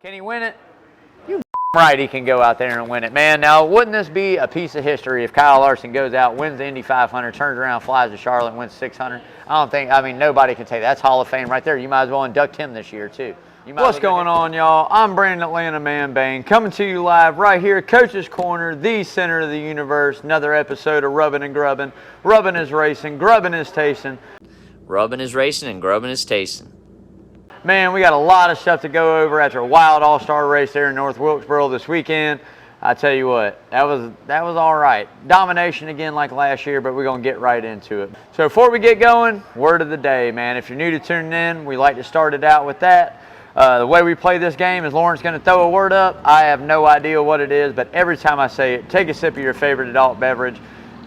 Can he win it? You right, he can go out there and win it, man. Now, wouldn't this be a piece of history if Kyle Larson goes out, wins the Indy 500, turns around, flies to Charlotte, and wins 600? I mean, nobody can say that. That's Hall of Fame right there. You might as well induct him this year, too. What's going on, y'all? I'm Brandon Atlanta Man Bang, coming to you live right here, Coach's Corner, the center of the universe. Another episode of Rubbin' and Grubbin'. Rubbin' is racing, grubbin' is tasting. Rubbin' is racing and grubbin' is tasting. Man, we got a lot of stuff to go over after a wild all-star race there in North Wilkesboro this weekend. I tell you what, that was all right. Domination again like last year, but we're going to get right into it. So before we get going, word of the day, man. If you're new to tuning in, we like to start it out with that. The way we play this game is Lauren's going to throw a word up. I have no idea what it is, but every time I say it, take a sip of your favorite adult beverage.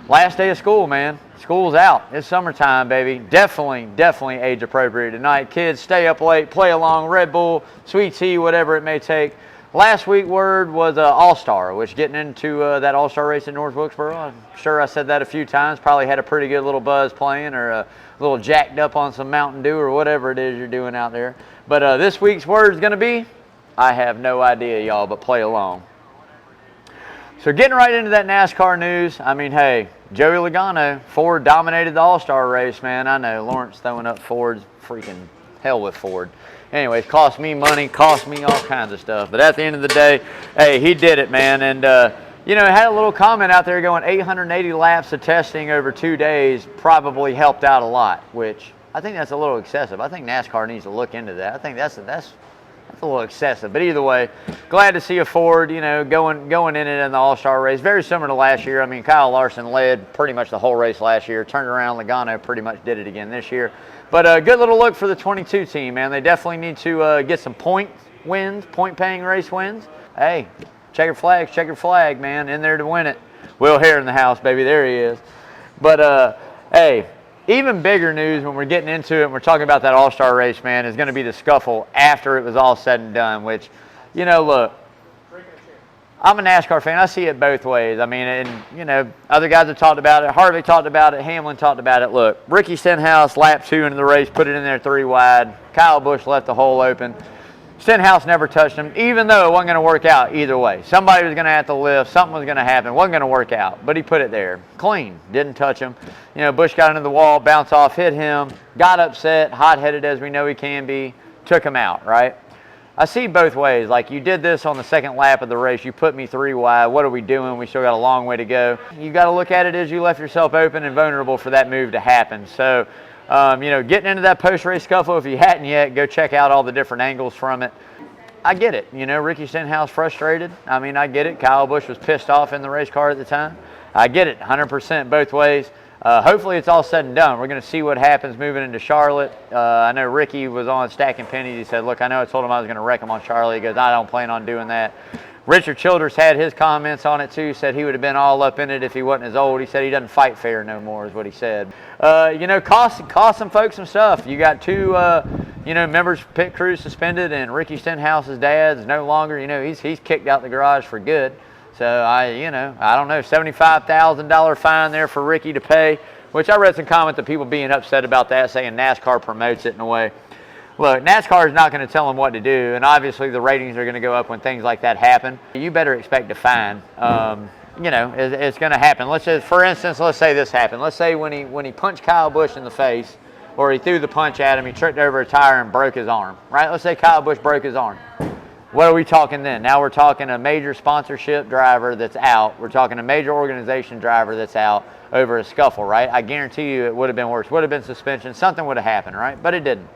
Last day of school, man. School's out. It's summertime, baby. Definitely age appropriate tonight. Kids, stay up late, play along, Red Bull, sweet tea, whatever it may take. Last week word was All-Star, which getting into that All-Star race in North Wilkesboro, I'm sure I said that a few times. Probably had a pretty good little buzz playing or a little jacked up on some Mountain Dew or whatever it is you're doing out there. But this week's word is going to be, I have no idea, y'all, but play along. So getting right into that NASCAR news, I mean, hey, Joey Logano, Ford dominated the All-Star race, man. I know, Lawrence throwing up Ford's freaking hell with Ford. Anyways, cost me money, cost me all kinds of stuff. But at the end of the day, hey, he did it, man. And, you know, had a little comment out there going 880 laps of testing over 2 days probably helped out a lot, which I think that's a little excessive. I think NASCAR needs to look into that. I think that's a little excessive. But either way, glad to see a Ford, you know, going in it in the All-Star race. Very similar to last year. I mean, Kyle Larson led pretty much the whole race last year. Turned around, Logano pretty much did it again this year. But a good little look for the 22 team, man. They definitely need to get some point paying race wins. Hey, checkered flag, man, in there to win it. Will Hare in the house, baby. There he is. But, hey, even bigger news when we're getting into it and we're talking about that All-Star race, man, is going to be the scuffle after it was all said and done, which, you know, look, I'm a NASCAR fan. I see it both ways. I mean, and, you know, other guys have talked about it. Harvick talked about it. Hamlin talked about it. Look, Ricky Stenhouse, lap 2 into the race, put it in there 3 wide. Kyle Busch left the hole open. Stenhouse never touched him, even though it wasn't going to work out either way. Somebody was going to have to lift. Something was going to happen. It wasn't going to work out, but he put it there. Clean. Didn't touch him. You know, Busch got into the wall, bounced off, hit him, got upset, hot-headed as we know he can be, took him out, right? I see both ways. Like, you did this on the second lap of the race. You put me 3 wide. What are we doing? We still got a long way to go. You got to look at it as you left yourself open and vulnerable for that move to happen. So, you know, getting into that post-race scuffle, if you hadn't yet, go check out all the different angles from it. I get it. You know, Ricky Stenhouse frustrated. I mean, I get it. Kyle Busch was pissed off in the race car at the time. I get it 100% both ways. Hopefully it's all said and done. We're going to see what happens moving into Charlotte. I know Ricky was on Stacking Pennies. He said, look, I know I told him I was going to wreck him on Charlotte. He goes, I don't plan on doing that. Richard Childress had his comments on it too. Said he would have been all up in it if he wasn't as old. He said he doesn't fight fair no more is what he said. You know, cost some folks some stuff. You got 2, you know, members pit crew suspended, and Ricky Stenhouse's dad is no longer, you know, he's kicked out the garage for good. So I don't know, $75,000 fine there for Ricky to pay, which I read some comments of people being upset about that, saying NASCAR promotes it in a way. Look, NASCAR is not going to tell them what to do, and obviously the ratings are going to go up when things like that happen. You better expect a fine. You know, it's going to happen. Let's say, for instance, let's say this happened. Let's say when he punched Kyle Busch in the face, or he threw the punch at him, he tripped over a tire and broke his arm, right? Let's say Kyle Busch broke his arm. What are we talking then? Now we're talking a major sponsorship driver that's out. We're talking a major organization driver that's out over a scuffle, right? I guarantee you it would have been worse. Would have been suspension. Something would have happened, right? But it didn't.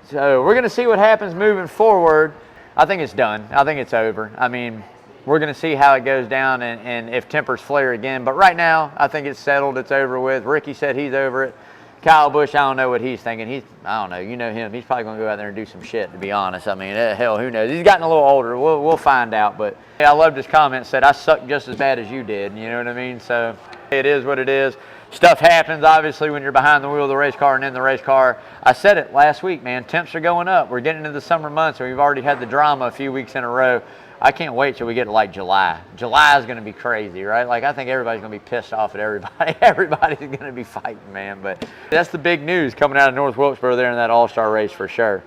So we're going to see what happens moving forward. I think it's done. I think it's over. I mean, we're going to see how it goes down and if tempers flare again. But right now, I think it's settled. It's over with. Ricky said he's over it. Kyle Busch, I don't know what he's thinking. I don't know. You know him. He's probably going to go out there and do some shit, to be honest. I mean, hell, who knows? He's gotten a little older. We'll find out. But I loved his comment. Said, I sucked just as bad as you did. You know what I mean? So it is what it is. Stuff happens, obviously, when you're behind the wheel of the race car and in the race car. I said it last week, man. Temps are going up. We're getting into the summer months, and we've already had the drama a few weeks in a row. I can't wait till we get to like July. July is going to be crazy, right? Like, I think everybody's going to be pissed off at everybody. Everybody's going to be fighting, man. But that's the big news coming out of North Wilkesboro there in that All-Star race for sure.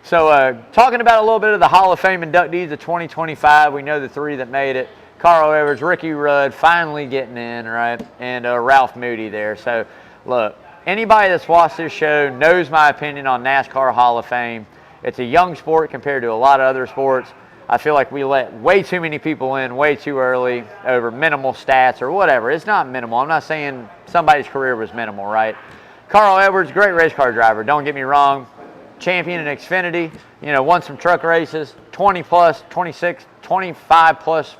So talking about a little bit of the Hall of Fame inductees of 2025, we know the three that made it. Carl Edwards, Ricky Rudd finally getting in, right? And Ralph Moody there. So look, anybody that's watched this show knows my opinion on NASCAR Hall of Fame. It's a young sport compared to a lot of other sports. I feel like we let way too many people in way too early over minimal stats or whatever. It's not minimal. I'm not saying somebody's career was minimal, right? Carl Edwards, great race car driver. Don't get me wrong. Champion in Xfinity, won some truck races, 20 plus, 26, 25 plus,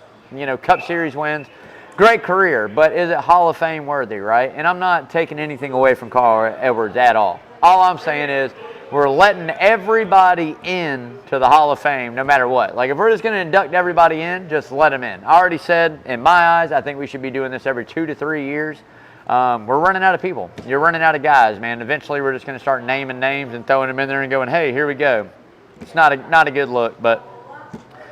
Cup Series wins. Great career, but is it Hall of Fame worthy, right? And I'm not taking anything away from Carl Edwards at all. All I'm saying is we're letting everybody in to the Hall of Fame no matter what. Like if we're just going to induct everybody in, just let them in. I already said, in my eyes, I think we should be doing this every 2 to 3 years. We're running out of people. You're running out of guys, man. Eventually we're just going to start naming names and throwing them in there and going, hey, here we go. It's not a good look, but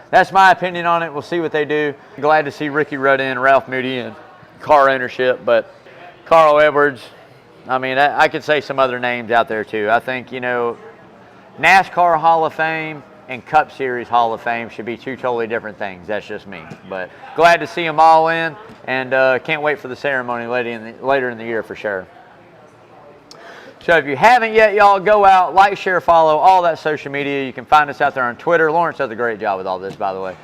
that's my opinion on it. We'll see what they do. Glad to see Ricky Rudd in, Ralph Moody in car ownership, but Carl Edwards, I mean, I could say some other names out there too. I think, NASCAR Hall of Fame and Cup Series Hall of Fame should be two totally different things. That's just me. But glad to see them all in, and can't wait for the ceremony later in the year for sure. So if you haven't yet, y'all, go out, like, share, follow, all that social media. You can find us out there on Twitter. Lawrence does a great job with all this, by the way.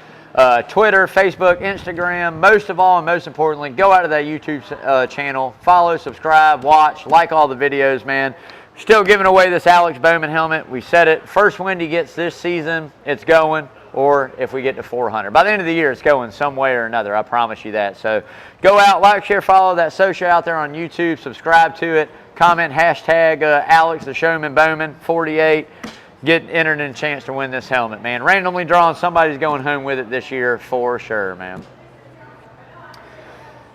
Twitter, Facebook, Instagram, most of all and most importantly, go out to that YouTube channel, follow, subscribe, watch, like all the videos, man. Still giving away this Alex Bowman helmet. We said it, first win he gets this season, it's going, or if we get to 400. By the end of the year, it's going some way or another, I promise you that. So go out, like, share, follow that social out there on YouTube, subscribe to it, comment, hashtag Alex the Showman Bowman 48. Get entered in a chance to win this helmet, man. Randomly drawing, somebody's going home with it this year for sure, man.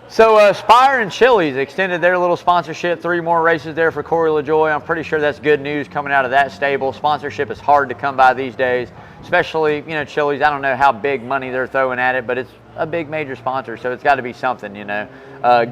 So Spire and Chili's extended their little sponsorship. 3 more races there for Corey LaJoie. I'm pretty sure that's good news coming out of that stable. Sponsorship is hard to come by these days, especially, Chili's. I don't know how big money they're throwing at it, but it's a big major sponsor, so it's got to be something,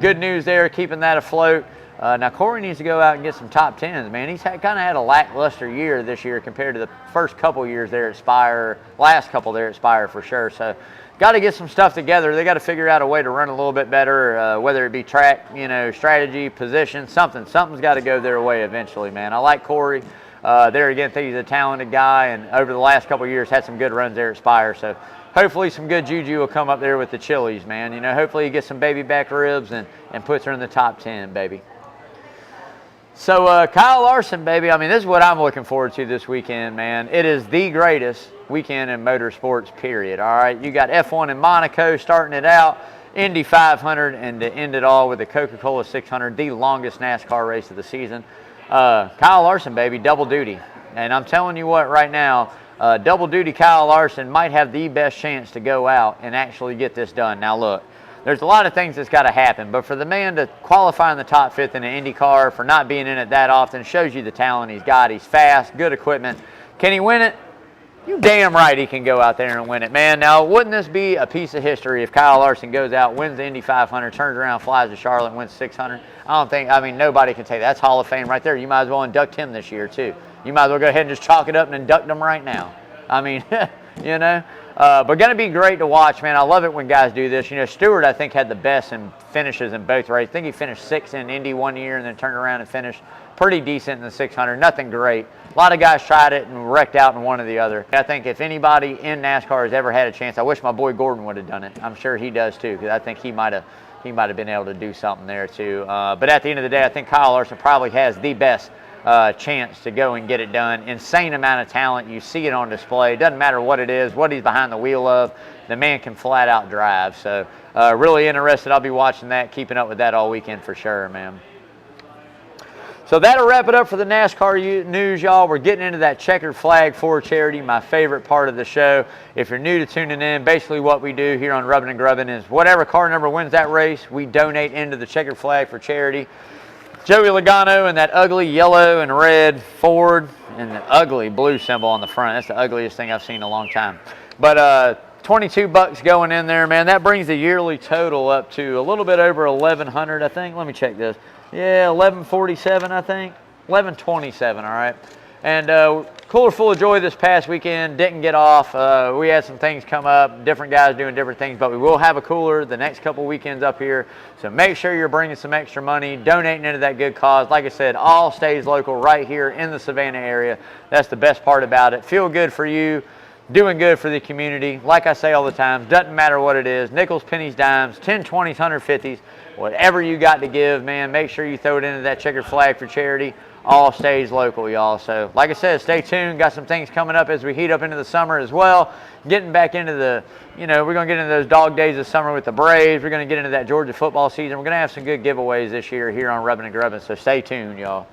Good news there, keeping that afloat. Now, Corey needs to go out and get some top 10s, man. He's kind of had a lackluster year this year compared to the first couple years there at Spire, last couple there at Spire for sure. So, got to get some stuff together. They got to figure out a way to run a little bit better, whether it be track, strategy, position, something. Something's got to go their way eventually, man. I like Corey. There again, I think he's a talented guy, and over the last couple years had some good runs there at Spire. So, hopefully some good juju will come up there with the Chili's, man. Hopefully he gets some baby back ribs and puts her in the top 10, baby. So Kyle Larson, baby, I mean, this is what I'm looking forward to this weekend, man. It is the greatest weekend in motorsports, period, all right? You got F1 in Monaco starting it out, Indy 500, and to end it all with the Coca-Cola 600, the longest NASCAR race of the season. Kyle Larson, baby, double duty. And I'm telling you what, right now, double duty Kyle Larson might have the best chance to go out and actually get this done. Now, look. There's a lot of things that's got to happen, but for the man to qualify in the top 5th in an Indy car, for not being in it that often, shows you the talent he's got. He's fast, good equipment. Can he win it? You damn right he can go out there and win it, man. Now, wouldn't this be a piece of history if Kyle Larson goes out, wins the Indy 500, turns around, flies to Charlotte, and wins 600? Nobody can say that. That's Hall of Fame right there. You might as well induct him this year, too. You might as well go ahead and just chalk it up and induct him right now. But going to be great to watch, man. I love it when guys do this. Stewart, I think, had the best in finishes in both races. I think he finished 6th in Indy one year and then turned around and finished pretty decent in the 600. Nothing great. A lot of guys tried it and wrecked out in one or the other. I think if anybody in NASCAR has ever had a chance, I wish my boy Gordon would have done it. I'm sure he does too, because I think he might have been able to do something there too. But at the end of the day, I think Kyle Larson probably has the best chance to go and get it done. Insane amount of talent. You see it on display. Doesn't matter what it is, what he's behind the wheel of. The man can flat out drive. So really interested. I'll be watching that, keeping up with that all weekend for sure, man. So that'll wrap it up for the NASCAR news, y'all. We're getting into that checkered flag for charity, my favorite part of the show. If you're new to tuning in, basically what we do here on Rubbin' and Grubbin' is whatever car number wins that race, we donate into the checkered flag for charity. Joey Logano and that ugly yellow and red Ford and the ugly blue symbol on the front. That's the ugliest thing I've seen in a long time. But $22 going in there, man. That brings the yearly total up to a little bit over $1,100, I think. Let me check this. Yeah, $1,147, I think. $1,127, all right. And cooler full of joy this past weekend. Didn't get off. We had some things come up, different guys doing different things, but we will have a cooler the next couple weekends up here. So make sure you're bringing some extra money, donating into that good cause. Like I said, all stays local right here in the Savannah area. That's the best part about it. Feel good for you, doing good for the community. Like I say all the time, doesn't matter what it is, nickels, pennies, dimes, 10, 20s, 150s, whatever you got to give, man, make sure you throw it into that Checkered Flag for charity. All stays local, y'all. So like I said, stay tuned. Got some things coming up as we heat up into the summer as well. Getting back into the, we're going to get into those dog days of summer with the Braves. We're going to get into that Georgia football season. We're going to have some good giveaways this year here on Rubbin' and Grubbin', so stay tuned, y'all.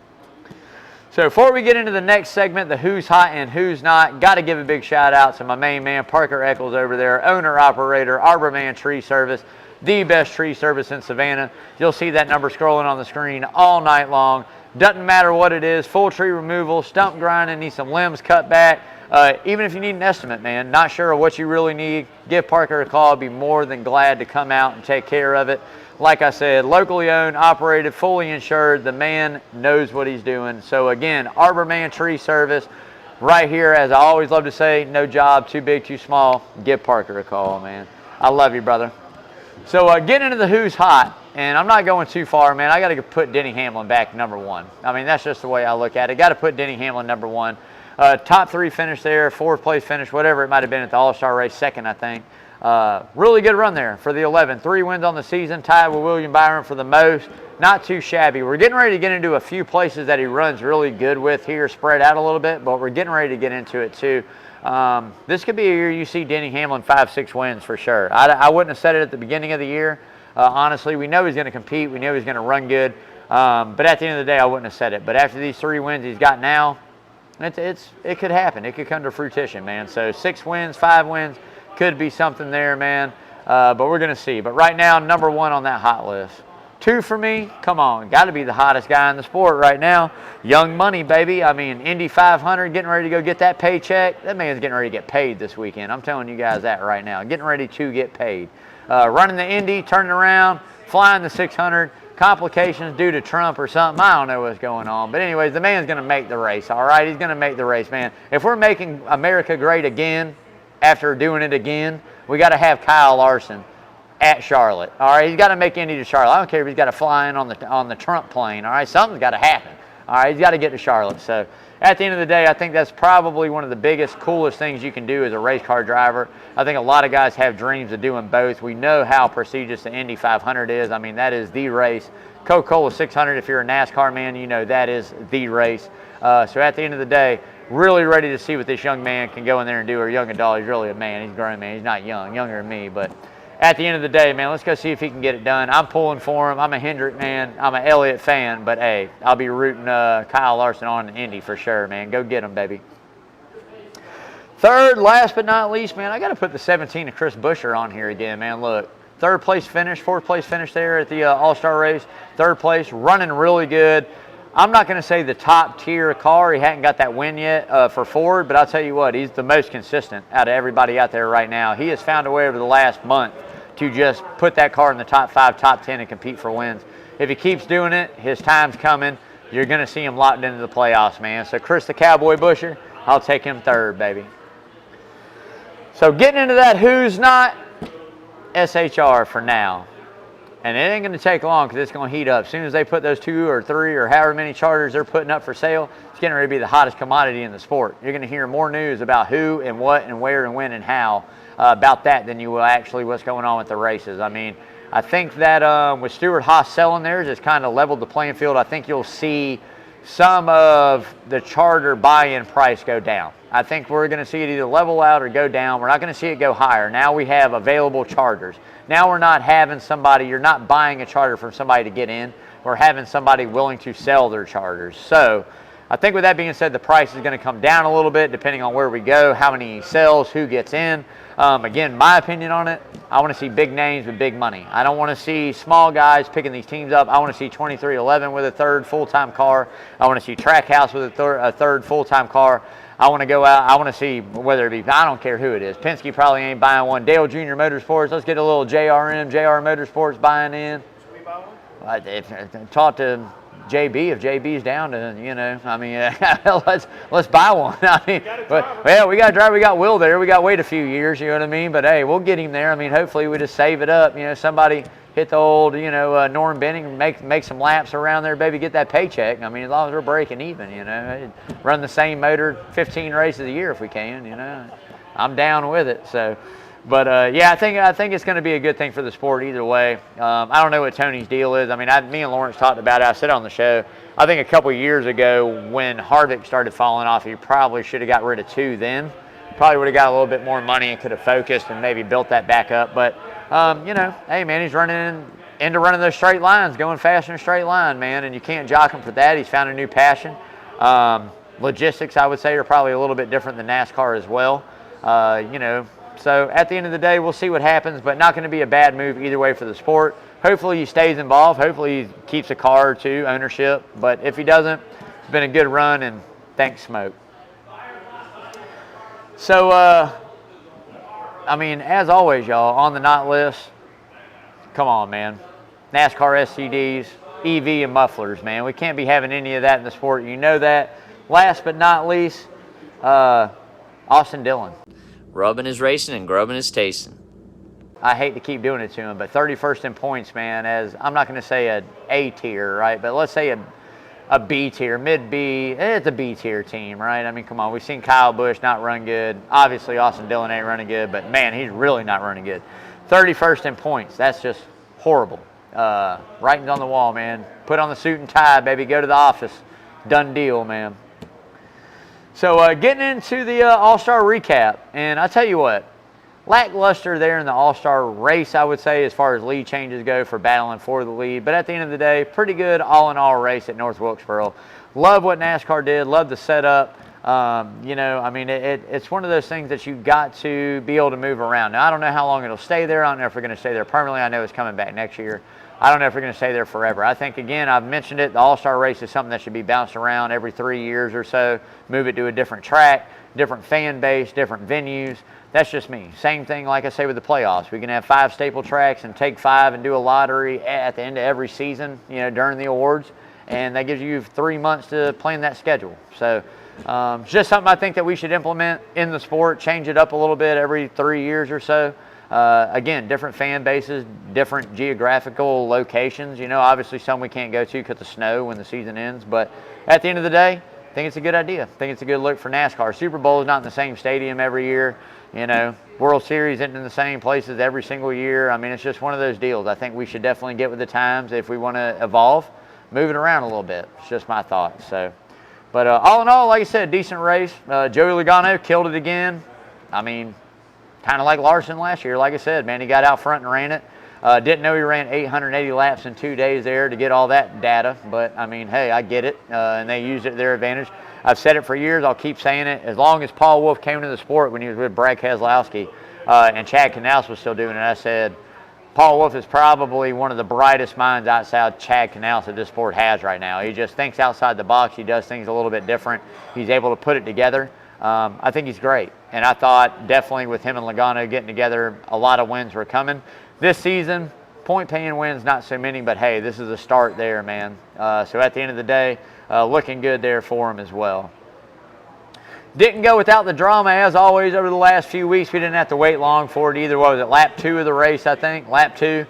So before we get into the next segment, the who's hot and who's not, got to give a big shout out to my main man, Parker Eccles over there, owner, operator, Arborman Tree Service, the best tree service in Savannah. You'll see that number scrolling on the screen all night long. Doesn't matter what it is, full tree removal, stump grinding, need some limbs cut back. Even if you need an estimate, man, not sure of what you really need, give Parker a call. Be more than glad to come out and take care of it. Like I said, locally owned, operated, fully insured. The man knows what he's doing. So again, Arborman Tree Service, right here, as I always love to say, no job too big, too small. Give Parker a call, man. I love you, brother. So getting into the who's hot, and I'm not going too far, man. I got to put Denny Hamlin back #1. I mean, that's just the way I look at it. Got to put Denny Hamlin #1. Top 3 finish there, 4th place finish, whatever it might have been at the All-Star race, 2nd, I think. Really good run there for the 11. 3 wins on the season, tied with William Byron for the most. Not too shabby. We're getting ready to get into a few places that he runs really good with here, spread out a little bit, but we're getting ready to get into it too. This could be a year you see Denny Hamlin 5-6 wins for sure. I wouldn't have said it at the beginning of the year. Honestly, we know he's going to compete. We know he's going to run good. But at the end of the day, I wouldn't have said it. But after these 3 wins he's got now, it could happen. It could come to fruition, man. So 6 wins, 5 wins, could be something there, man. But we're going to see. But right now, #1 on that hot list. 2 for me, come on, got to be the hottest guy in the sport right now. Young Money, baby. I mean, Indy 500, getting ready to go get that paycheck. That man's getting ready to get paid this weekend. I'm telling you guys that right now. Getting ready to get paid. Running the Indy, turning around, flying the 600. Complications due to Trump or something. I don't know what's going on. But anyways, the man's going to make the race, all right? He's going to make the race, man. If we're making America great again after doing it again, we got to have Kyle Larson at Charlotte. All right, he's got to make Indy to Charlotte. I don't care if he's got to fly in on the Trump plane. All right, something's got to happen. All right, he's got to get to Charlotte. So at the end of the day, I think that's probably one of the biggest, coolest things you can do as a race car driver. I think a lot of guys have dreams of doing both. We know how prestigious the Indy 500 is. I mean, that is the race. Coca-Cola 600, if you're a NASCAR man, you know that is the race. So at the end of the day, really ready to see what this young man can go in there and do, or young adult. He's really a man. He's a grown man. He's not young, younger than me, but at the end of the day, man, let's go see if he can get it done. I'm pulling for him. I'm a Hendrick man. I'm an Elliott fan, but hey, I'll be rooting Kyle Larson on in Indy for sure, man. Go get him, baby. 3rd, last but not least, man, I got to put the 17 of Chris Buescher on here again, man. Look, 3rd place finish, 4th place finish there at the All-Star race. 3rd place, running really good. I'm not going to say the top tier car. He hadn't got that win yet for Ford, but I'll tell you what, he's the most consistent out of everybody out there right now. He has found a way over the last month to just put that car in the top 5, top 10 and compete for wins. If he keeps doing it, his time's coming. You're going to see him locked into the playoffs, man. So Chris the Cowboy Buescher, I'll take him 3rd, baby. So getting into that who's not, SHR for now. And it ain't going to take long because it's going to heat up. As soon as they put those 2 or 3 or however many charters they're putting up for sale, it's getting ready to be the hottest commodity in the sport. You're going to hear more news about who and what and where and when and how about that than you will actually what's going on with the races. I mean, I think that with Stewart-Haas selling theirs, it's kind of leveled the playing field. I think you'll see some of the charter buy-in price go down. I think we're going to see it either level out or go down. We're not going to see it go higher. Now we have available charters. Now we're not having somebody, you're not buying a charter from somebody to get in. We're having somebody willing to sell their charters. So I think with that being said, the price is going to come down a little bit depending on where we go, how many sells, who gets in. Again, my opinion on it, I want to see big names with big money. I don't want to see small guys picking these teams up. I want to see 2311 with a 3rd full-time car. I want to see Trackhouse with a 3rd full-time car. I want to go out. I want to see whether it be, I don't care who it is. Penske probably ain't buying one. Dale Jr. Motorsports, let's get a little JR Motorsports buying in. Should we buy one? Talk to JB, if JB's down to, you know, I mean, let's buy one. I mean, well, we got to drive. We got Will there. We got to wait a few years, you know what I mean? But, hey, we'll get him there. I mean, hopefully we just save it up. You know, somebody hit the old, you know, Norm Benning, make some laps around there, baby, get that paycheck. I mean, as long as we're breaking even, you know. Run the same motor 15 races a year if we can, you know. I'm down with it, so. But, yeah, I think it's going to be a good thing for the sport either way. I don't know what Tony's deal is. I mean, me and Lawrence talked about it. I said on the show, I think a couple of years ago when Harvick started falling off, he probably should have got rid of 2 then. Probably would have got a little bit more money and could have focused and maybe built that back up. But, you know, hey, man, he's running into running those straight lines, going fast in a straight line, man, and you can't jock him for that. He's found a new passion. Logistics, I would say, are probably a little bit different than NASCAR as well, you know. So at the end of the day, we'll see what happens, but not going to be a bad move either way for the sport. Hopefully he stays involved. Hopefully he keeps a car or 2, ownership. But if he doesn't, it's been a good run, and thanks, Smoke. So, I mean, as always, y'all, on the not list, come on, man. NASCAR SCDs, EV, and mufflers, man. We can't be having any of that in the sport. You know that. Last but not least, Austin Dillon. Rubbing his racing and grubbing his tasting. I hate to keep doing it to him, but 31st in points, man, as I'm not going to say an A tier, right? But let's say a B tier, mid-B. It's a B tier team, right? I mean, come on. We've seen Kyle Busch not run good. Obviously, Austin Dillon ain't running good, but, man, he's really not running good. 31st in points. That's just horrible. Writing's on the wall, man. Put on the suit and tie, baby. Go to the office. Done deal, man. So getting into the All-Star recap, and I tell you what, lackluster there in the All-Star race, I would say, as far as lead changes go for battling for the lead. But at the end of the day, pretty good all-in-all race at North Wilkesboro. Love what NASCAR did. Love the setup. You know, I mean, it's one of those things that you've got to be able to move around. Now, I don't know how long it'll stay there. I don't know if we're going to stay there permanently. I know it's coming back next year. I don't know if we're going to stay there forever. I think, again, I've mentioned it, the All-Star race is something that should be bounced around every 3 years or so, move it to a different track, different fan base, different venues. That's just me. Same thing, like I say, with the playoffs. We can have 5 staple tracks and take 5 and do a lottery at the end of every season, you know, during the awards, and that gives you 3 months to plan that schedule. So it's just something I think that we should implement in the sport, change it up a little bit every 3 years or so. Again, different fan bases, different geographical locations. You know, obviously some we can't go to because of snow when the season ends. But at the end of the day, I think it's a good idea. I think it's a good look for NASCAR. Super Bowl is not in the same stadium every year. You know, World Series isn't in the same places every single year. I mean, it's just one of those deals. I think we should definitely get with the times if we want to evolve, move it around a little bit. It's just my thoughts. So, but all in all, like I said, decent race. Joey Logano killed it again. I mean, kind of like Larson last year. Like I said, man, he got out front and ran it. Didn't know he ran 880 laps in 2 days there to get all that data. But, I mean, hey, I get it. And they used it to their advantage. I've said it for years. I'll keep saying it. As long as Paul Wolf came into the sport when he was with Brad Keselowski and Chad Knaus was still doing it, I said, Paul Wolf is probably one of the brightest minds outside Chad Knaus that this sport has right now. He just thinks outside the box. He does things a little bit different. He's able to put it together. I think he's great. And I thought definitely with him and Logano getting together, a lot of wins were coming. This season, point-paying wins, not so many, but hey, this is a start there, man. So at the end of the day, looking good there for him as well. Didn't go without the drama, as always, over the last few weeks. We didn't have to wait long for it either. What was it, lap 2 of the race, I think? Lap 2.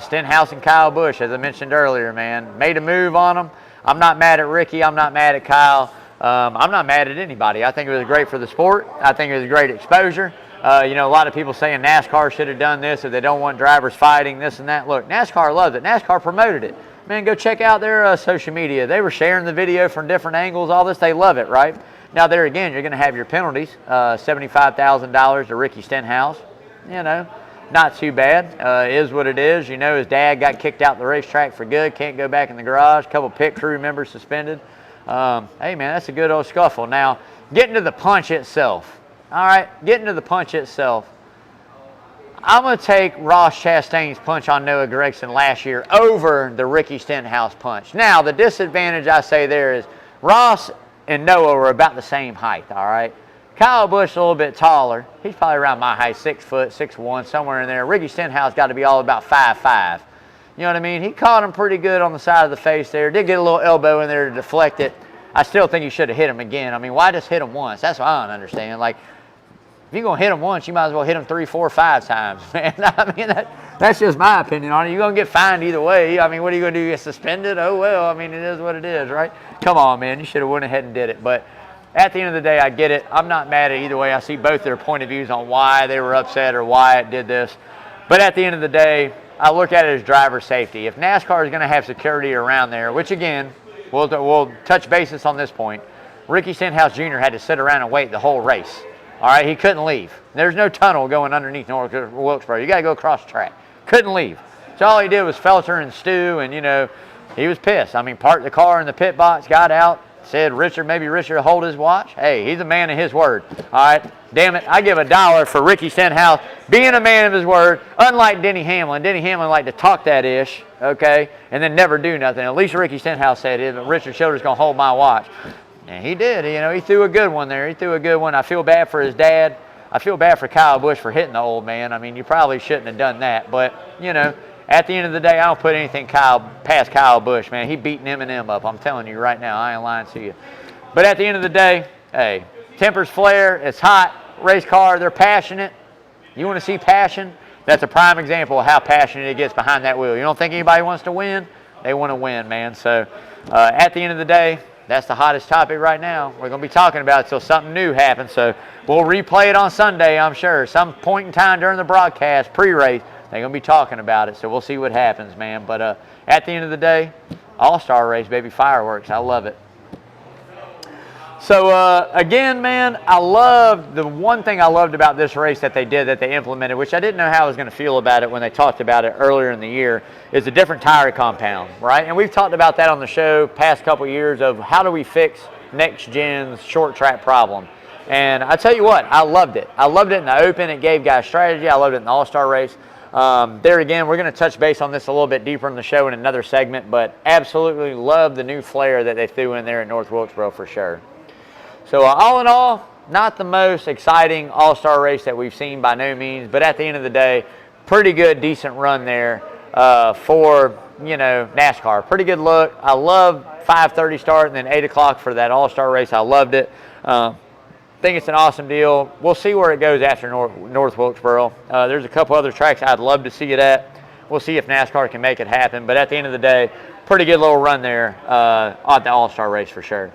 Stenhouse and Kyle Busch, as I mentioned earlier, man. Made a move on them. I'm not mad at Ricky. I'm not mad at Kyle. I'm not mad at anybody. I think it was great for the sport. I think it was great exposure. You know, a lot of people saying NASCAR should have done this if they don't want drivers fighting, this and that. Look, NASCAR loves it. NASCAR promoted it. Man, go check out their social media. They were sharing the video from different angles, all this. They love it, right? Now, there again, you're going to have your penalties. $75,000 to Ricky Stenhouse. You know, not too bad. Is what it is. You know, his dad got kicked out the racetrack for good. Can't go back in the garage. A couple pit crew members suspended. Hey, man, that's a good old scuffle. Now, getting to the punch itself. All right, getting to the punch itself. I'm going to take Ross Chastain's punch on Noah Gragson last year over the Ricky Stenhouse punch. Now, the disadvantage I say there is Ross and Noah were about the same height, all right? Kyle Busch a little bit taller. He's probably around my height, 6 foot, 6'1", somewhere in there. Ricky Stenhouse got to be all about 5'5". You know what I mean? He caught him pretty good on the side of the face there. Did get a little elbow in there to deflect it. I still think you should have hit him again. I mean, why just hit him once? That's what I don't understand. Like, if you're going to hit him once, you might as well hit him 3, 4, 5 times, man. I mean, that's just my opinion on it. You're going to get fined either way. I mean, what are you going to do? Get suspended? Oh, well, I mean, it is what it is, right? Come on, man. You should have went ahead and did it. But at the end of the day, I get it. I'm not mad at either way. I see both their point of views on why they were upset or why it did this. But at the end of the day, I look at it as driver safety. If NASCAR is going to have security around there, which again, we'll touch basis on this point, Ricky Stenhouse Jr. had to sit around and wait the whole race. All right, he couldn't leave. There's no tunnel going underneath North Wilkesboro. You got to go across the track. Couldn't leave. So all he did was filter and stew, and, you know, he was pissed. I mean, parked the car in the pit box, got out, said maybe Richard hold his watch. Hey, he's a man of his word. All right, damn it, I give $1 for Ricky Stenhouse being a man of his word, unlike Denny Hamlin. Denny Hamlin liked to talk that ish, okay, and then never do nothing. At least Ricky Stenhouse said it, but Richard Childress going to hold my watch. And he did, you know, he threw a good one there. He threw a good one. I feel bad for his dad. I feel bad for Kyle Busch for hitting the old man. I mean, you probably shouldn't have done that. But, you know, at the end of the day, I don't put anything past Kyle Busch, man. He beating Eminem up. I'm telling you right now. I ain't lying to you. But at the end of the day, hey, tempers flare. It's hot. Race car, they're passionate. You want to see passion? That's a prime example of how passionate it gets behind that wheel. You don't think anybody wants to win? They want to win, man. So at the end of the day, that's the hottest topic right now. We're going to be talking about it until something new happens. So we'll replay it on Sunday, I'm sure. Some point in time during the broadcast, pre-race, they're going to be talking about it. So we'll see what happens, man. But at the end of the day, all-star race, baby, fireworks. I love it. So, again, man, the one thing I loved about this race that they implemented, which I didn't know how I was going to feel about it when they talked about it earlier in the year, is a different tire compound, right? And we've talked about that on the show past couple years of how do we fix next gen's short track problem. And I tell you what, I loved it. I loved it in the open. It gave guys strategy. I loved it in the all-star race. There again, we're going to touch base on this a little bit deeper in the show in another segment, but absolutely love the new flair that they threw in there at North Wilkesboro for sure. So all in all, not the most exciting all-star race that we've seen by no means, but at the end of the day, pretty good, decent run there for, you know, NASCAR. Pretty good look. I love 5:30 start and then 8 o'clock for that all-star race. I loved it. Think it's an awesome deal. We'll see where it goes after North Wilkesboro. There's a couple other tracks I'd love to see it at. We'll see if NASCAR can make it happen, but at the end of the day, pretty good little run there at the all-star race for sure.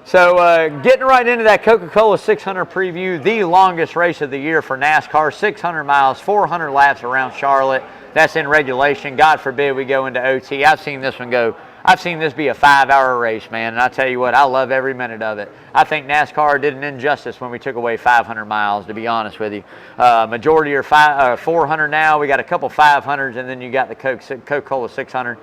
So getting right into that Coca-Cola 600 preview, the longest race of the year for NASCAR, 600 miles, 400 laps around Charlotte. That's in regulation. God forbid we go into OT. I've seen this be a 5-hour race, man, and I tell you what, I love every minute of it. I think NASCAR did an injustice when we took away 500 miles, to be honest with you. Majority are 400 now. We got a couple 500s, and then you got the Coca-Cola 600.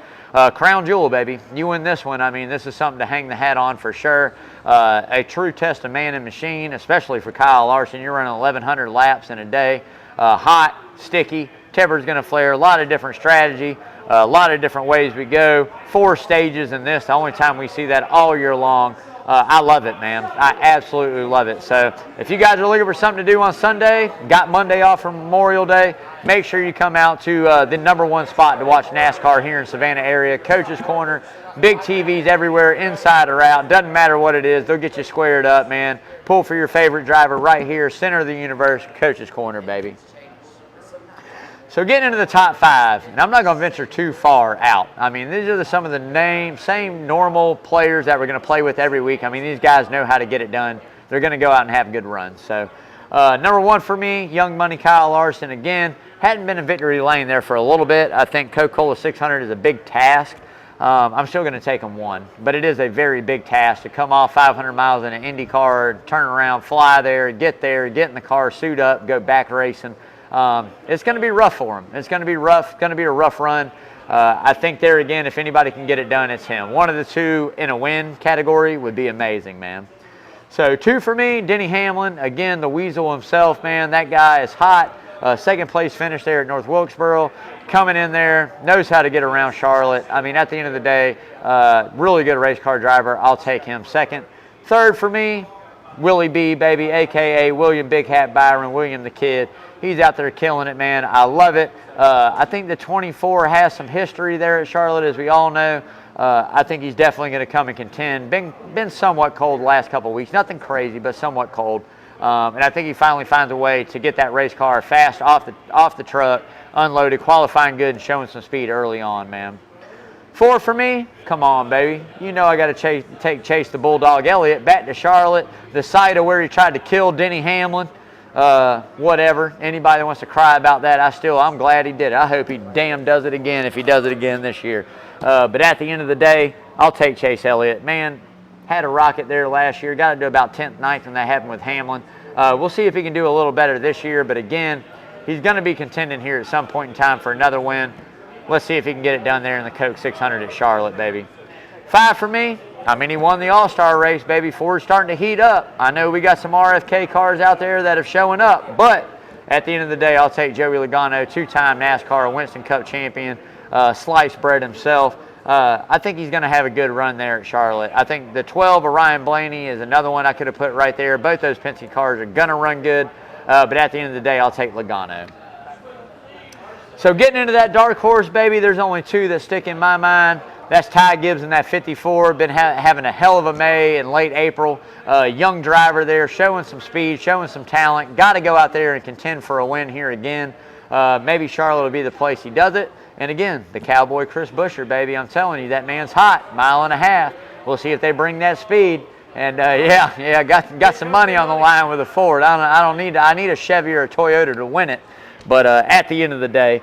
Crown jewel, baby. You win this one. I mean, this is something to hang the hat on for sure. A true test of man and machine, especially for Kyle Larson. You're running 1,100 laps in a day. Hot, sticky, temper's going to flare. A lot of different strategy. A lot of different ways we go. 4 stages in this. The only time we see that all year long. I love it, man. I absolutely love it. So if you guys are looking for something to do on Sunday, got Monday off from Memorial Day, make sure you come out to the #1 spot to watch NASCAR here in Savannah area. Coach's Corner, big TVs everywhere, inside or out. Doesn't matter what it is. They'll get you squared up, man. Pull for your favorite driver right here, center of the universe, Coach's Corner, baby. So getting into the top 5, and I'm not going to venture too far out. I mean, these are some of the same normal players that we're going to play with every week. I mean, these guys know how to get it done. They're going to go out and have good runs. So #1 for me, Young Money Kyle Larson. Again, hadn't been in victory lane there for a little bit. I think Coca-Cola 600 is a big task. I'm still going to take him 1, but it is a very big task to come off 500 miles in an Indy car, turn around, fly there, get in the car, suit up, go back racing. It's going to be rough for him. It's going to be rough. It's going to be a rough run. I think there again, if anybody can get it done, it's him. One of the 2 in a win category would be amazing, man. So 2 for me, Denny Hamlin. Again, the weasel himself, man. That guy is hot. Second place finish there at North Wilkesboro. Coming in there, knows how to get around Charlotte. I mean, at the end of the day, really good race car driver. I'll take him 2nd. 3rd for me, Willie B, baby, a.k.a. William Big Hat Byron, William the Kid. He's out there killing it, man. I love it. I think the 24 has some history there at Charlotte, as we all know. I think he's definitely going to come and contend. Been somewhat cold the last couple of weeks. Nothing crazy, but somewhat cold. And I think he finally finds a way to get that race car fast off the truck, unloaded, qualifying good, and showing some speed early on, man. 4 for me, come on, baby. You know I got to take Chase the Bulldog Elliott back to Charlotte, the site of where he tried to kill Denny Hamlin. Whatever. Anybody that wants to cry about that, I'm glad he did it. I hope he damn does it again if he does it again this year. But at the end of the day, I'll take Chase Elliott. Man, had a rocket there last year. Got to do about 10th, 9th when that happened with Hamlin. We'll see if he can do a little better this year. But again, he's going to be contending here at some point in time for another win. Let's see if he can get it done there in the Coke 600 at Charlotte, baby. 5 for me. I mean, he won the All-Star race, baby. Ford's starting to heat up. I know we got some RFK cars out there that are showing up, but at the end of the day, I'll take Joey Logano, 2-time NASCAR Winston Cup champion, sliced bread himself. I think he's going to have a good run there at Charlotte. I think the 12 of Ryan Blaney is another one I could have put right there. Both those Penske cars are going to run good, but at the end of the day, I'll take Logano. So getting into that dark horse, baby, there's only 2 that stick in my mind. That's Ty Gibbs in that 54. Been having a hell of a May in late April. Young driver there, showing some speed, showing some talent. Got to go out there and contend for a win here again. Maybe Charlotte will be the place he does it. And again, the Cowboy Chris Buescher, baby. I'm telling you, that man's hot. 1.5 miles. We'll see if they bring that speed. And got some money on the line with a Ford. I need a Chevy or a Toyota to win it. But at the end of the day,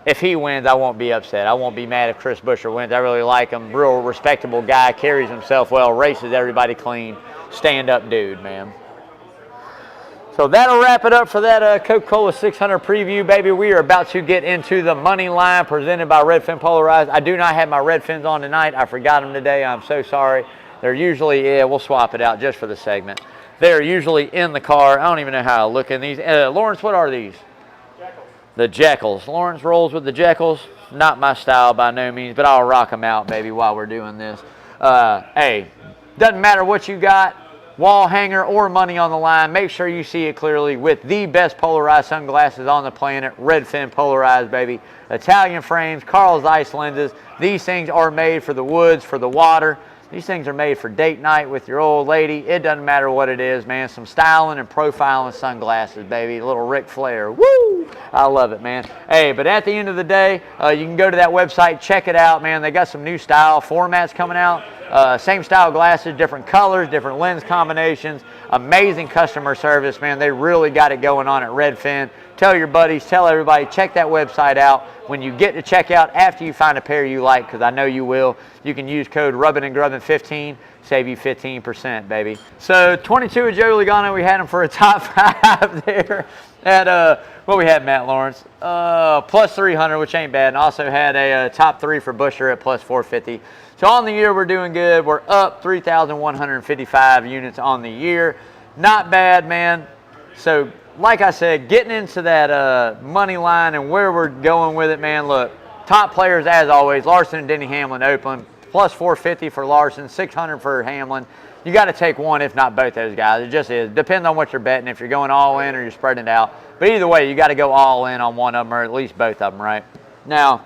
if he wins, I won't be upset. I won't be mad if Chris Buescher wins. I really like him. Real respectable guy, carries himself well, races everybody clean. Stand-up dude, man. So that'll wrap it up for that Coca-Cola 600 preview, baby. We are about to get into the money line presented by Redfin Polarized. I do not have my Redfins on tonight. I forgot them today. I'm so sorry. They're usually, we'll swap it out just for the segment. They're usually in the car. I don't even know how to look in these. Lawrence, what are these? The Jekylls. Lawrence rolls with the Jekylls. Not my style by no means, but I'll rock them out, baby, while we're doing this. Hey, doesn't matter what you got, wall hanger or money on the line, make sure you see it clearly with the best polarized sunglasses on the planet, Redfin Polarized, baby. Italian frames, Carl Zeiss lenses. These things are made for the woods, for the water. These things are made for date night with your old lady. It doesn't matter what it is, man. Some styling and profiling sunglasses, baby. A little Ric Flair. Woo! I love it, man. Hey, but at the end of the day, you can go to that website, check it out, man. They got some new style formats coming out. Same style glasses, different colors, different lens combinations. Amazing customer service, man. They really got it going on at Redfin. Tell your buddies, tell everybody, check that website out. When you get to checkout, after you find a pair you like, because I know you will, you can use code Rubbin'n'Grubbin15, save you 15%, baby. So 22 of Joey Logano, we had him for a top 5 there at, what we had, Matt Lawrence? Plus 300, which ain't bad, and also had a top 3 for Buescher at plus 450. So on the year, we're doing good. We're up 3,155 units on the year. Not bad, man. So like I said, getting into that money line and where we're going with it, man, look, top players as always, Larson and Denny Hamlin open, plus 450 for Larson, 600 for Hamlin. You got to take one, if not both those guys. It just is. Depends on what you're betting, if you're going all in or you're spreading it out. But either way, you got to go all in on one of them or at least both of them, right? Now,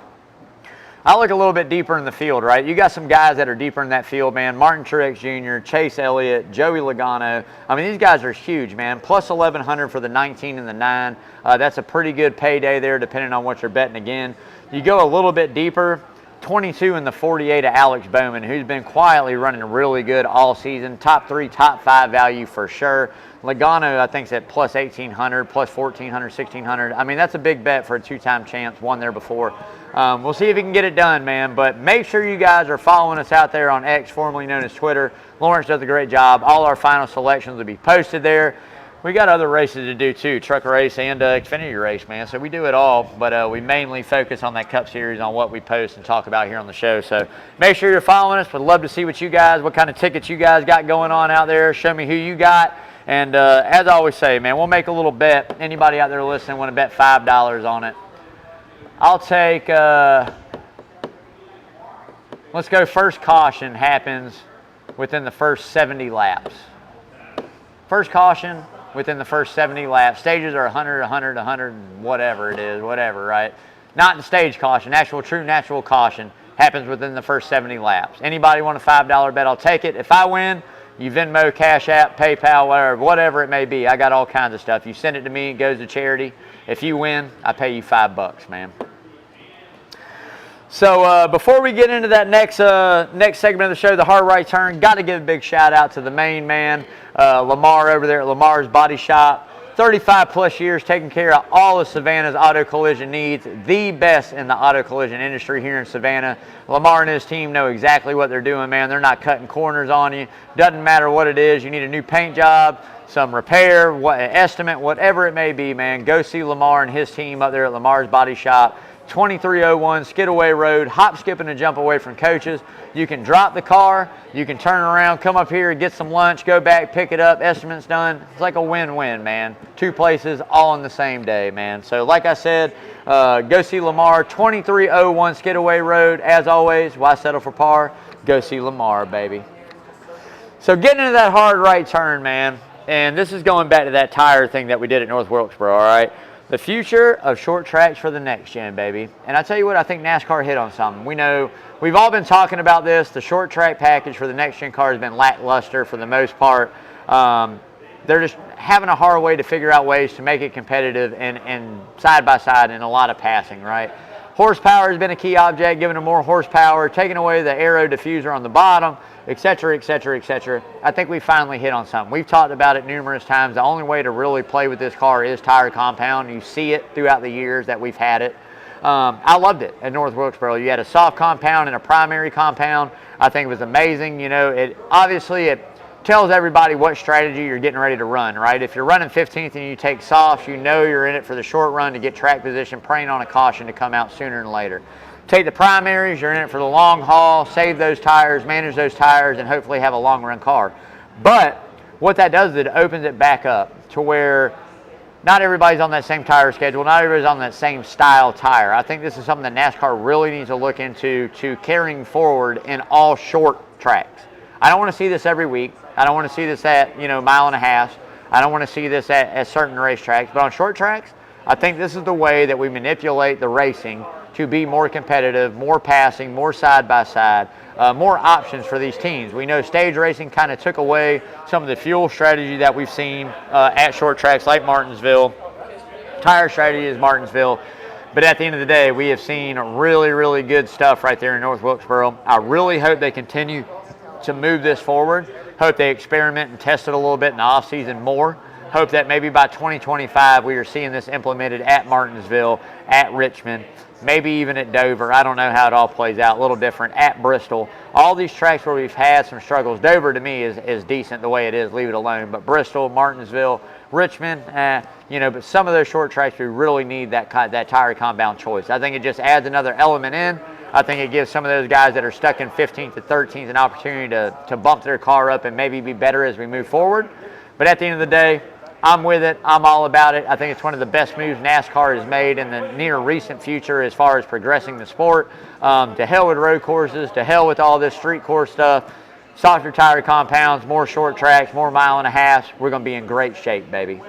I look a little bit deeper in the field, right? You got some guys that are deeper in that field, man. Martin Truex Jr., Chase Elliott, Joey Logano. I mean, these guys are huge, man. Plus 1,100 for the 19 and the 9. That's a pretty good payday there, depending on what you're betting again. You go a little bit deeper, 22 in the 48 of Alex Bowman, who's been quietly running really good all season. Top 3, top 5 value for sure. Logano, I think, is at plus 1,800, plus 1,400, 1,600. I mean, that's a big bet for a 2-time champ, won there before. We'll see if he can get it done, man. But make sure you guys are following us out there on X, formerly known as Twitter. Lawrence does a great job. All our final selections will be posted there. We got other races to do too, truck race and Xfinity race, man. So we do it all, but we mainly focus on that Cup Series, on what we post and talk about here on the show. So make sure you're following us. Would love to see what you guys, what kind of tickets you guys got going on out there. Show me who you got. And as I always say, man, we'll make a little bet. Anybody out there listening want to bet $5 on it? I'll take, let's go first caution happens within the first 70 laps. First caution within the first 70 laps. Stages are 100, 100, 100, whatever it is, whatever, right? Not in stage caution. Actual true natural caution happens within the first 70 laps. Anybody want a $5 bet? I'll take it. If I win, you Venmo, Cash App, PayPal, whatever it may be. I got all kinds of stuff. You send it to me, it goes to charity. If you win, I pay you $5, man. So before we get into that next segment of the show, the hard right turn, got to give a big shout out to the main man, Lamar over there at Lamar's Body Shop. 35 plus years taking care of all of Savannah's auto collision needs, the best in the auto collision industry here in Savannah. Lamar and his team know exactly what they're doing, man. They're not cutting corners on you. Doesn't matter what it is. You need a new paint job, some repair, an estimate, whatever it may be, man. Go see Lamar and his team up there at Lamar's Body Shop. 2301 Skidaway Road, hop, skip, and a jump away from coaches. You can drop the car, you can turn around, come up here, get some lunch, go back, pick it up, estimate's done. It's like a win-win, man. 2 places all in the same day, man. So like I said, go see Lamar, 2301 Skidaway Road. As always, why settle for par? Go see Lamar, baby. So getting into that hard right turn, man, and this is going back to that tire thing that we did at North Wilkesboro, all right? The future of short tracks for the next gen, baby. And I tell you what, I think NASCAR hit on something. We know, we've all been talking about this. The short track package for the next gen car has been lackluster for the most part. They're just having a hard way to figure out ways to make it competitive and side by side in a lot of passing, right? Horsepower has been a key object, giving them more horsepower, taking away the aero diffuser on the bottom, etc., etc., etc. I think we finally hit on something. We've talked about it numerous times. The only way to really play with this car is tire compound. You see it throughout the years that we've had it. I loved it at North Wilkesboro. You had a soft compound and a primary compound. I think it was amazing. You know, it tells everybody what strategy you're getting ready to run, right? If you're running 15th and you take softs, you know you're in it for the short run to get track position, praying on a caution to come out sooner than later. Take the primaries, you're in it for the long haul, save those tires, manage those tires, and hopefully have a long run car. But what that does is it opens it back up to where not everybody's on that same tire schedule, not everybody's on that same style tire. I think this is something that NASCAR really needs to look into carrying forward in all short tracks. I don't want to see this every week. I don't want to see this at, mile and a half. I don't want to see this at certain racetracks. But on short tracks, I think this is the way that we manipulate the racing to be more competitive, more passing, more side-by-side, more options for these teams. We know stage racing kind of took away some of the fuel strategy that we've seen at short tracks like Martinsville. Tire strategy is Martinsville. But at the end of the day, we have seen really, really good stuff right there in North Wilkesboro. I really hope they continue to move this forward. Hope they experiment and test it a little bit in the off-season more. Hope that maybe by 2025 we are seeing this implemented at Martinsville, at Richmond, maybe even at Dover. I don't know how it all plays out. A little different at Bristol. All these tracks where we've had some struggles. Dover to me is decent the way it is. Leave it alone. But Bristol, Martinsville, Richmond, but some of those short tracks we really need that tire compound choice. I think it just adds another element in. I think it gives some of those guys that are stuck in 15th to 13th an opportunity to bump their car up and maybe be better as we move forward. But at the end of the day, I'm with it. I'm all about it. I think it's one of the best moves NASCAR has made in the near recent future as far as progressing the sport. To hell with road courses, to hell with all this street course stuff. Softer tire compounds, more short tracks, more mile and a half. We're going to be in great shape, baby.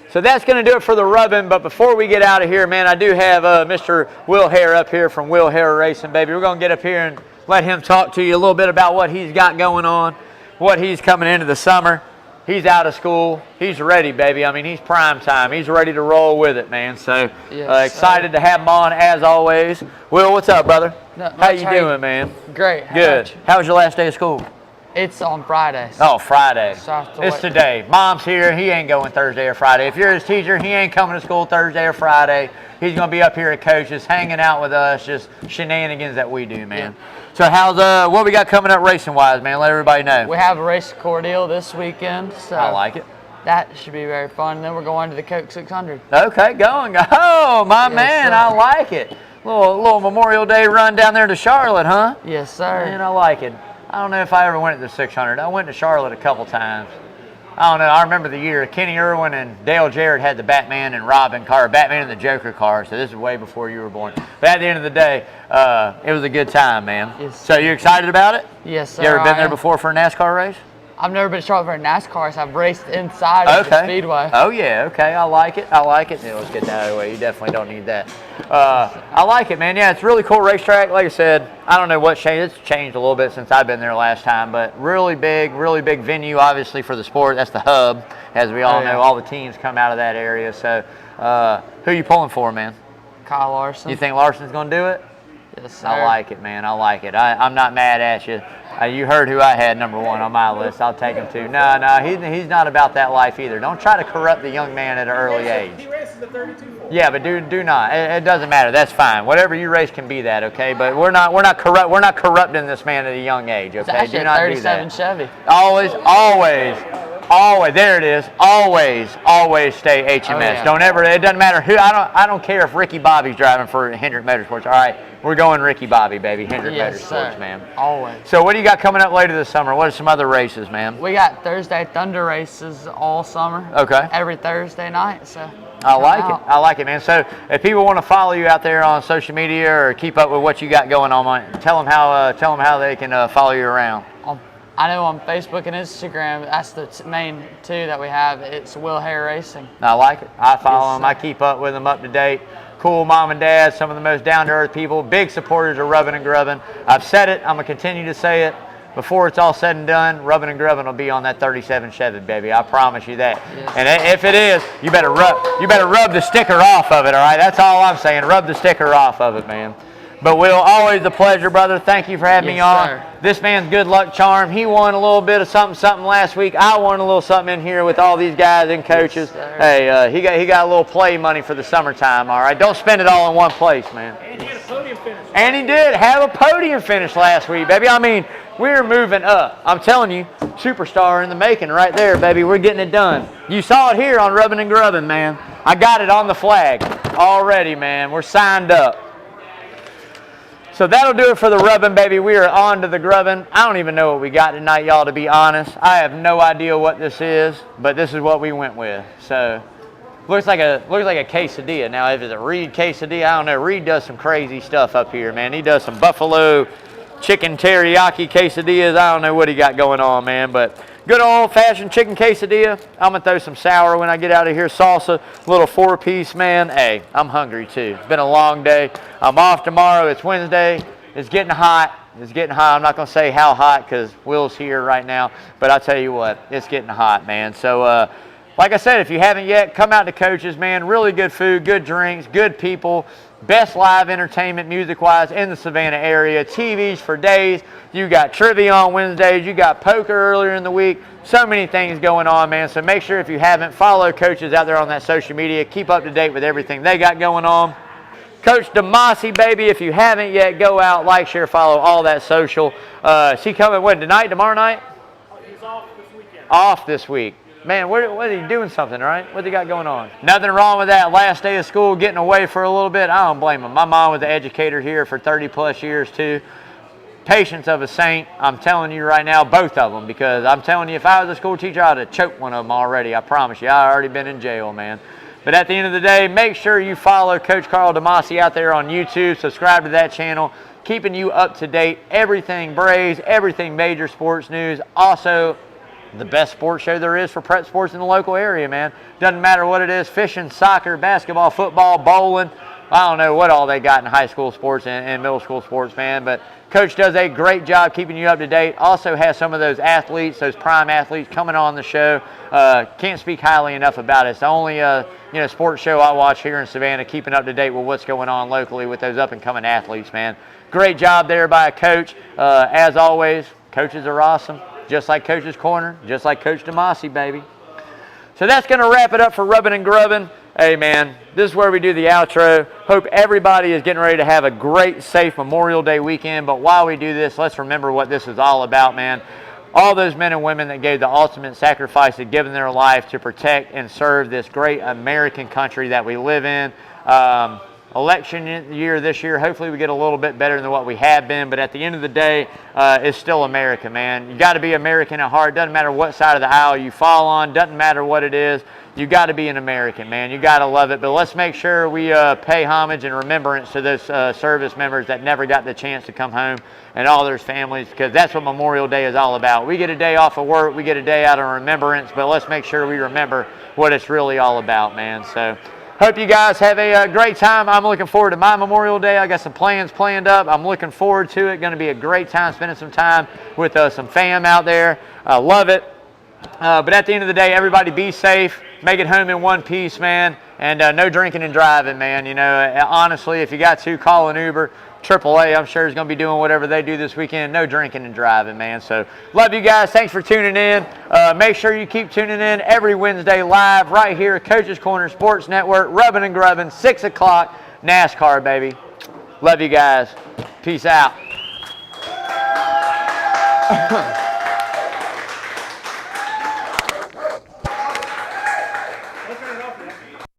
So that's going to do it for the rubbing. But before we get out of here, man, I do have Mr. Will Hare up here from Will Hare Racing, baby. We're going to get up here and let him talk to you a little bit about what he's got going on, what he's coming into the summer. He's out of school. He's ready, baby. I mean, he's prime time. He's ready to roll with it, man. So excited to have him on as always. Will, what's up, brother? How you doing, man? Great. Good. How was your last day of school? It's on Friday. Oh, Friday. It's today. Mom's here. He ain't going Thursday or Friday. If you're his teacher, he ain't coming to school Thursday or Friday. He's going to be up here at coaches, hanging out with us, just shenanigans that we do, man. Yeah. So how's what we got coming up racing-wise, man? Let everybody know. We have a race cordial this weekend. So I like it. That should be very fun. And then we're going to the Coke 600. Okay, going. Oh, my man, sir. I like it. Little Memorial Day run down there to Charlotte, huh? Yes, sir. Man, I like it. I don't know if I ever went to the 600. I went to Charlotte a couple times. I don't know. I remember the year Kenny Irwin and Dale Jarrett had the Batman and Robin car, Batman and the Joker car. So this is way before you were born. But at the end of the day, it was a good time, man. Yes. So you excited about it? Yes, sir. You ever been there before for a NASCAR race? I've never been short for a NASCAR, so I've raced inside of the speedway. Oh yeah, okay, I like it. Yeah, let's get that out of the way. You definitely don't need that. I like it, man. Yeah, it's a really cool racetrack. Like I said, I don't know what changed. It's changed a little bit since I've been there last time, but really big venue, obviously, for the sport. That's the hub, as we all know. All the teams come out of that area. So, who are you pulling for, man? Kyle Larson. You think Larson's going to do it? Yes, sir. I like it, man. I like it. I'm not mad at you. You heard who I had #1 on my list. I'll take him too. No, he's not about that life either. Don't try to corrupt the young man at an early age. He races a 32. Yeah, but do not. It doesn't matter. That's fine. Whatever you race can be that, okay? But we're not corrupting this man at a young age, okay? It's Do not do 37 that. Chevy. Always. There it is. Always stay HMS. yeah. Don't ever. It doesn't matter who. I don't care if Ricky Bobby's driving for Hendrick Motorsports. All right, we're going Ricky Bobby, baby. Hendrick Yes, Motorsports, sir. man. Always. So what do you got coming up later this summer? What are some other races, man? We got Thursday Thunder races all summer. Okay. Every Thursday night. So I like it, man. So if people want to follow you out there on social media or keep up with what you got going on, tell them how they can follow you around. I know on Facebook and Instagram, that's the main two that we have. It's Will Hare Racing. I like it. I follow Yes, them. I sir. keep up with them up to date. Cool mom and dad, some of the most down-to-earth people, big supporters of Rubbin' and Grubbin'. I've said it. I'm going to continue to say it. Before it's all said and done, Rubbin' and Grubbin' will be on that 37 Chevy, baby. I promise you that. Yes. And if it is, you better rub the sticker off of it, all right? That's all I'm saying. Rub the sticker off of it, man. But Will, always a pleasure, brother. Thank you for having me on. Sir. This man's good luck charm. He won a little bit of something last week. I won a little something in here with all these guys and coaches. Yes, Hey, he got a little play money for the summertime, all right? Don't spend it all in one place, man. And he had a podium finish. And he did have a podium finish last week, baby. I mean, we're moving up. I'm telling you, superstar in the making right there, baby. We're getting it done. You saw it here on Rubbin' and Grubbin', man. I got it on the flag already, man. We're signed up. So that'll do it for the rubbin', baby. We are on to the grubbin'. I don't even know what we got tonight, y'all, to be honest. I have no idea what this is, but this is what we went with. So looks like a quesadilla. Now, if it's a Reed quesadilla, I don't know. Reed does some crazy stuff up here, man. He does some buffalo chicken teriyaki quesadillas. I don't know what he got going on, man, but good old-fashioned chicken quesadilla. I'm going to throw some sour when I get out of here. Salsa, little 4-piece, man. Hey, I'm hungry, too. It's been a long day. I'm off tomorrow. It's Wednesday. It's getting hot. I'm not going to say how hot because Will's here right now, but I'll tell you what, it's getting hot, man. So, like I said, if you haven't yet, come out to Coach's, man. Really good food, good drinks, good people. Best live entertainment music-wise in the Savannah area. TVs for days. You got trivia on Wednesdays. You got poker earlier in the week. So many things going on, man. So make sure if you haven't, follow Coaches out there on that social media. Keep up to date with everything they got going on. Coach DeMasi, baby, if you haven't yet, go out, like, share, follow, all that social. Is he coming, tonight, tomorrow night? He's off this weekend. Off this week. Man, what is he doing something, right? What he got going on? Nothing wrong with that. Last day of school, getting away for a little bit. I don't blame him. My mom was an educator here for 30-plus years, too. Patience of a saint. I'm telling you right now, both of them, because I'm telling you, if I was a school teacher, I'd have choked one of them already. I promise you. I've already been in jail, man. But at the end of the day, make sure you follow Coach Carl DeMasi out there on YouTube. Subscribe to that channel. Keeping you up to date. Everything Braves, everything major sports news. Also, the best sports show there is for prep sports in the local area, man. Doesn't matter what it is, fishing, soccer, basketball, football, bowling. I don't know what all they got in high school sports and middle school sports, man. But Coach does a great job keeping you up to date. Also has some of those athletes, those prime athletes coming on the show. Can't speak highly enough about it. It's the only sports show I watch here in Savannah, keeping up to date with what's going on locally with those up-and-coming athletes, man. Great job there by a Coach. As always, coaches are awesome. Just like Coach's Corner, just like Coach DeMasi, baby. So that's going to wrap it up for Rubbin' and Grubbin'. Hey, man, this is where we do the outro. Hope everybody is getting ready to have a great, safe Memorial Day weekend. But while we do this, let's remember what this is all about, man. All those men and women that gave the ultimate sacrifice of giving their life to protect and serve this great American country that we live in. election year this year. Hopefully we get a little bit better than what we have been, but at the end of the day, it's still America, man. You got to be American at heart. Doesn't matter what side of the aisle you fall on. Doesn't matter what it is. You got to be an American, man. You got to love it. But let's make sure we pay homage and remembrance to those service members that never got the chance to come home and all their families, because that's what Memorial Day is all about. We get a day off of work. We get a day out of remembrance, but let's make sure we remember what it's really all about, man. So hope you guys have a great time. I'm looking forward to my Memorial Day. I got some plans planned up. I'm looking forward to it. Going to be a great time spending some time with some fam out there. I love it. But at the end of the day, everybody be safe. Make it home in one piece, man. And no drinking and driving, man. You know, honestly, if you got to, call an Uber. AAA, I'm sure, is going to be doing whatever they do this weekend. No drinking and driving, man. So love you guys. Thanks for tuning in. Make sure you keep tuning in every Wednesday live right here at Coach's Corner Sports Network, rubbing and grubbing, 6 o'clock, NASCAR, baby. Love you guys. Peace out.